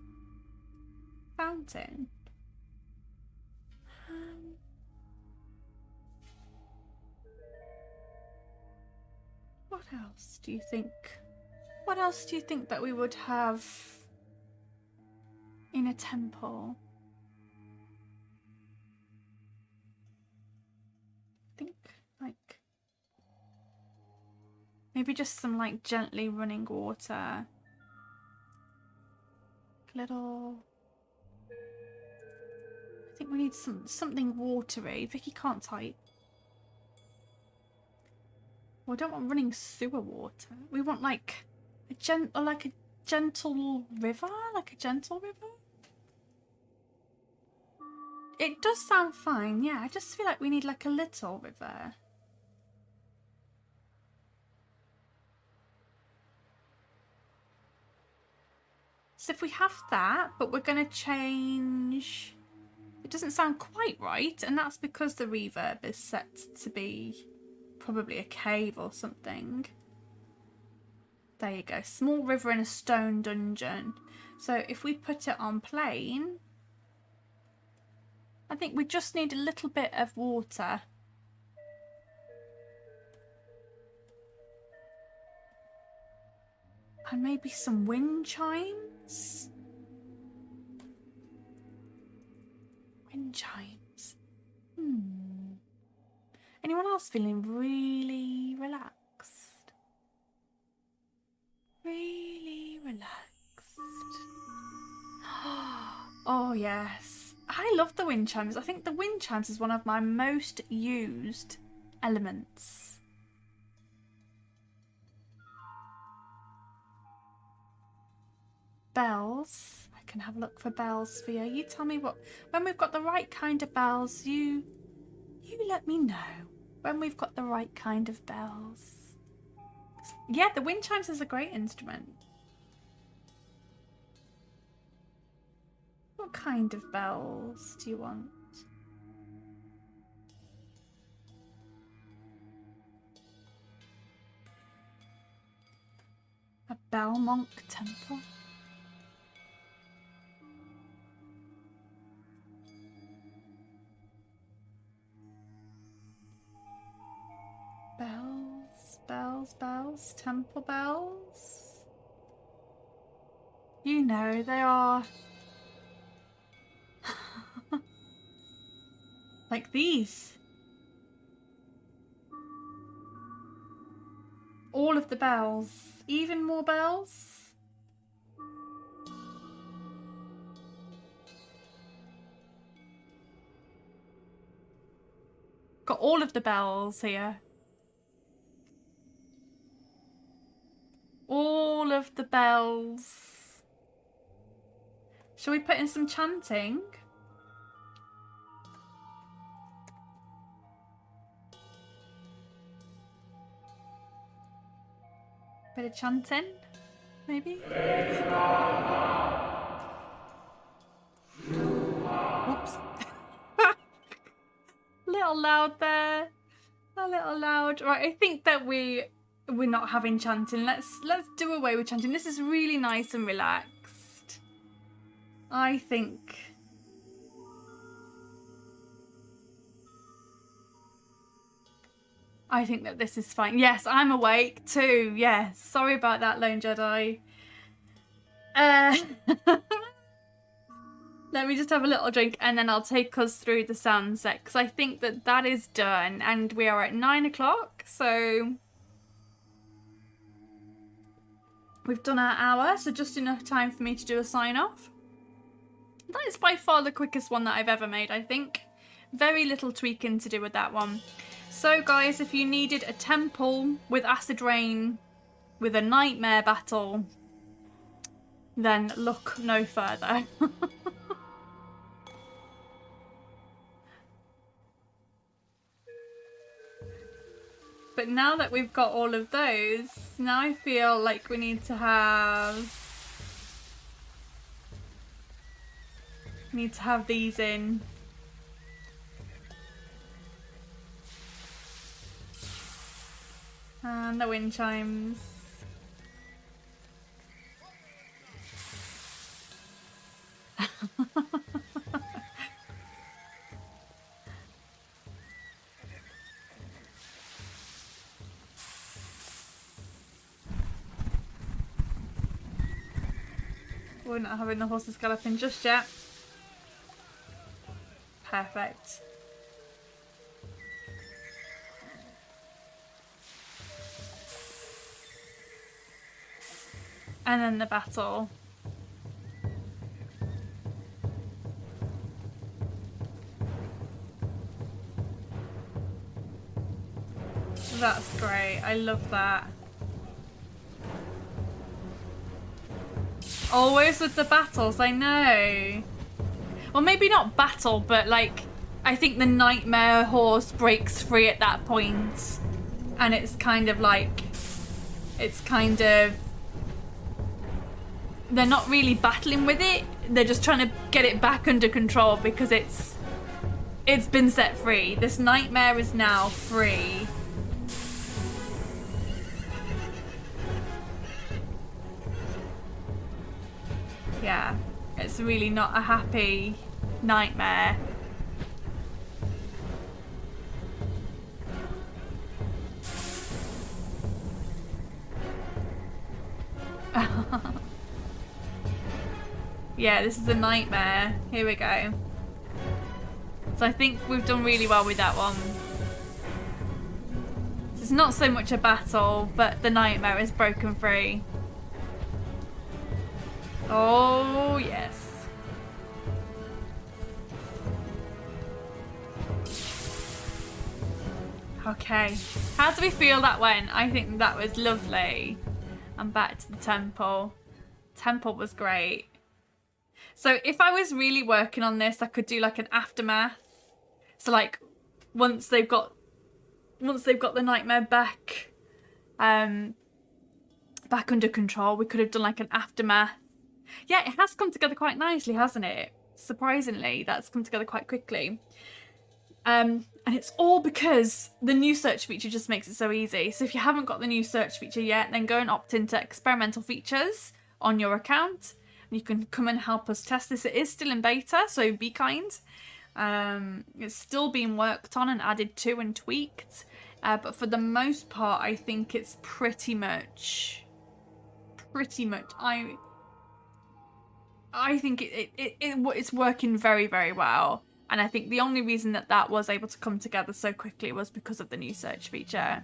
fountain. What else do you think? What else do you think that we would have in a temple? I think like maybe just some like gently running water. Little. I think we need something watery. Vicky can't type. Well, I don't want running sewer water. We want like a gentle river, like a gentle river. It does sound fine, yeah. I just feel like we need like a little river. So if we have that, but we're going to change... It doesn't sound quite right, and that's because the reverb is set to be probably a cave or something. There you go. Small river in a stone dungeon. So if we put it on plain, I think we just need a little bit of water. And maybe some wind chimes? Wind chimes. Anyone else feeling really relaxed? Really relaxed. Oh, yes. I love the wind chimes. I think the wind chimes is one of my most used elements. Bells. I can have a look for bells for you. You tell me when we've got the right kind of bells, you let me know when we've got the right kind of bells. Yeah, the wind chimes is a great instrument. What kind of bells do you want? A Belmonk temple? Bells, bells, bells, temple bells. You know, they are like these. All of the bells. Even more bells. Got all of the bells here. All of the bells. Shall we put in some chanting? Bit of chanting, maybe? Whoops. A little loud there. A little loud. Right, I think that we're not having chanting. Let's do away with chanting. This is really nice and relaxed. I think. I think that this is fine. Yes, I'm awake too. Yes, sorry about that, Lone Jedi. Let me just have a little drink and then I'll take us through the sound set, because I think that that is done and we are at 9 o'clock, so we've done our hour, so just enough time for me to do a sign off. That is by far the quickest one that I've ever made, I think. Very little tweaking to do with that one. So guys, if you needed a temple with acid rain with a nightmare battle, then look no further. But now that we've got all of those, now I feel like we need to have these in. And the wind chimes. We're not having the horses galloping just yet. Perfect. And then the battle. That's great. I love that. Always with the battles, I know. Well, maybe not battle, but like, I think the nightmare horse breaks free at that point. And it's kind of like, they're not really battling with it. They're just trying to get it back under control because it's been set free. This nightmare is now free. Yeah, it's really not a happy nightmare. Yeah, this is a nightmare. Here we go. So I think we've done really well with that one. It's not so much a battle, but the nightmare is broken free. Oh, yes. Okay. How do we feel that went? I think that was lovely. And back to the temple. Temple was great. So if I was really working on this, I could do like an aftermath. So like once they've got the nightmare back under control, we could have done like an aftermath. Yeah, it has come together quite nicely, hasn't it? Surprisingly, that's come together quite quickly. And it's all because the new search feature just makes it so easy. So if you haven't got the new search feature yet, then go and opt into experimental features on your account. You can come and help us test this. It is still in beta, so be kind. It's still being worked on and added to and tweaked. But for the most part, I think it's pretty much. I think it's working very, very well. And I think the only reason that was able to come together so quickly was because of the new search feature.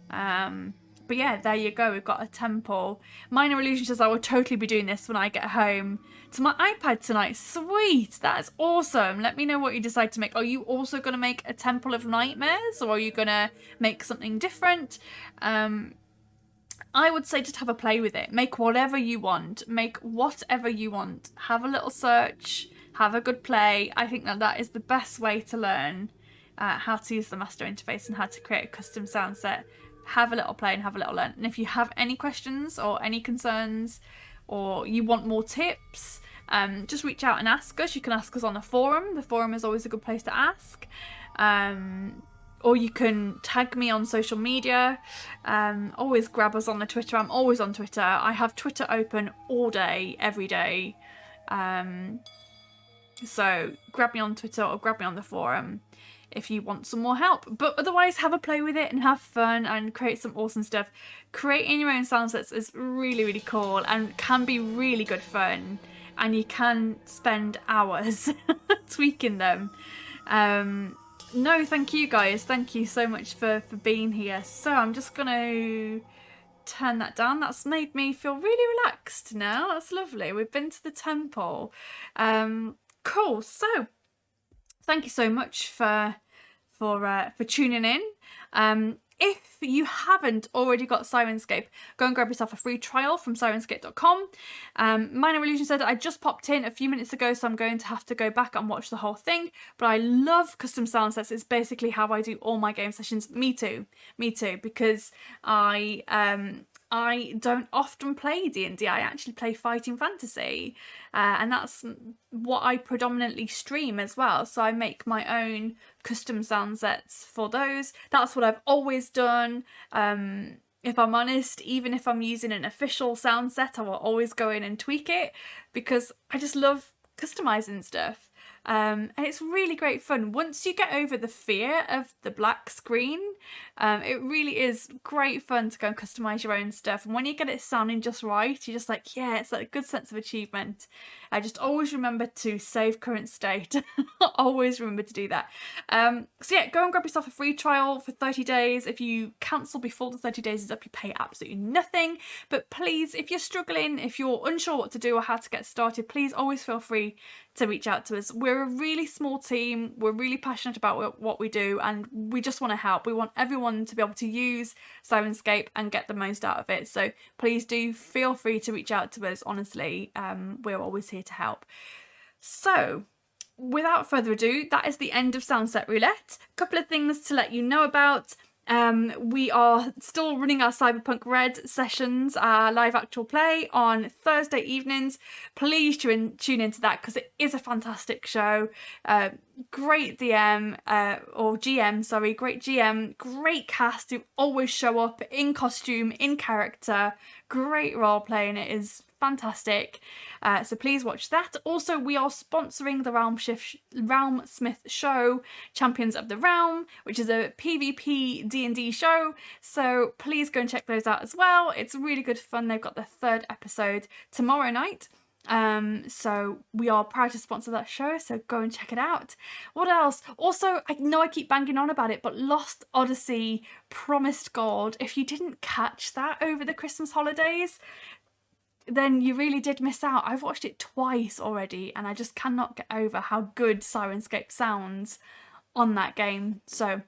But yeah, there you go. We've got a temple. Minor Illusion says I will totally be doing this when I get home to my iPad tonight. Sweet. That is awesome. Let me know what you decide to make. Are you also going to make a Temple of Nightmares, or are you going to make something different? I would say just have a play with it. Make whatever you want. Make whatever you want. Have a little search. Have a good play. I think that is the best way to learn how to use the master interface and how to create a custom sound set. Have a little play and have a little learn. And if you have any questions or any concerns, or you want more tips, just reach out and ask us. You can ask us on the forum. The forum is always a good place to ask. Or you can tag me on social media. Always grab us on the Twitter. I'm always on Twitter. I have Twitter open all day, every day. So grab me on Twitter or grab me on the forum. if you want some more help. But otherwise, have a play with it and have fun and create some awesome stuff. Creating your own sound sets is really, really cool and can be really good fun. And you can spend hours tweaking them. No, thank you guys. Thank you so much for being here. So I'm just going to turn that down. That's made me feel really relaxed now. That's lovely. We've been to the temple. Cool. So thank you so much for tuning in. If you haven't already got Syrinscape, go and grab yourself a free trial from Syrinscape.com. Minor Illusion said I just popped in a few minutes ago, so I'm going to have to go back and watch the whole thing. But I love custom sound sets. It's basically how I do all my game sessions. Me too, because I don't often play D&D. I actually play Fighting Fantasy, and that's what I predominantly stream as well. So I make my own custom sound sets for those. That's what I've always done. If I'm honest, even if I'm using an official sound set, I will always go in and tweak it because I just love customizing stuff. And it's really great fun. Once you get over the fear of the black screen, it really is great fun to go and customise your own stuff. And when you get it sounding just right, you're just like, yeah, it's like a good sense of achievement. I just always remember to save current state. Always remember to do that. So yeah, go and grab yourself a free trial for 30 days. If you cancel before the 30 days is up, you pay absolutely nothing. But please, if you're struggling, if you're unsure what to do or how to get started, please always feel free to reach out to us. We're a really small team. We're really passionate about what we do, and we just want to help. We want everyone to be able to use Syrinscape and get the most out of it. So please do feel free to reach out to us. Honestly, we're always here to help. So without further ado, that is the end of SoundSet Roulette. A couple of things to let you know about. We are still running our Cyberpunk Red sessions, our live actual play on Thursday evenings. Please tune into that because it is a fantastic show. Great DM, or GM, sorry, great GM, great cast who always show up in costume, in character, great role playing. It is fantastic. So please watch that. Also, we are sponsoring the Realmsmith show, Champions of the Realm, which is a PvP D&D show. So please go and check those out as well. It's really good fun. They've got the 3rd episode tomorrow night. So we are proud to sponsor that show, so go and check it out. What else? Also, I know I keep banging on about it, but Lost Odyssey Promised Gold, if you didn't catch that over the Christmas holidays, then you really did miss out. I've watched it twice already and I just cannot get over how good Syrinscape sounds on that game. So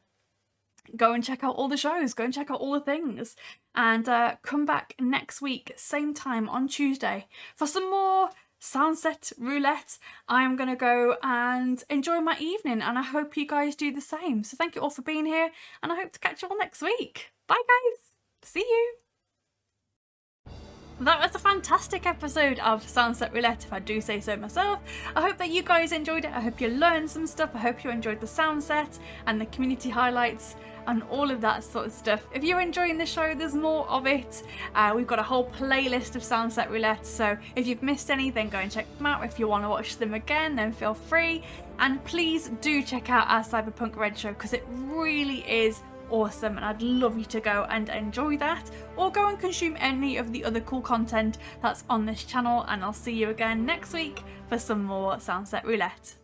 go and check out all the shows, go and check out all the things, and come back next week, same time on Tuesday, for some more SoundSet Roulette. I'm going to go and enjoy my evening, and I hope you guys do the same. So thank you all for being here, and I hope to catch you all next week. Bye guys, see you. That was a fantastic episode of SoundSet Roulette, if I do say so myself. I hope that you guys enjoyed it. I hope you learned some stuff. I hope you enjoyed the sound set and the community highlights and all of that sort of stuff. If you're enjoying the show, there's more of it. We've got a whole playlist of SoundSet Roulette, so if you've missed any, then go and check them out. If you want to watch them again, then feel free. And please do check out our Cyberpunk Red show, because it really is awesome, and I'd love you to go and enjoy that, or go and consume any of the other cool content that's on this channel, and I'll see you again next week for some more SoundSet Roulette.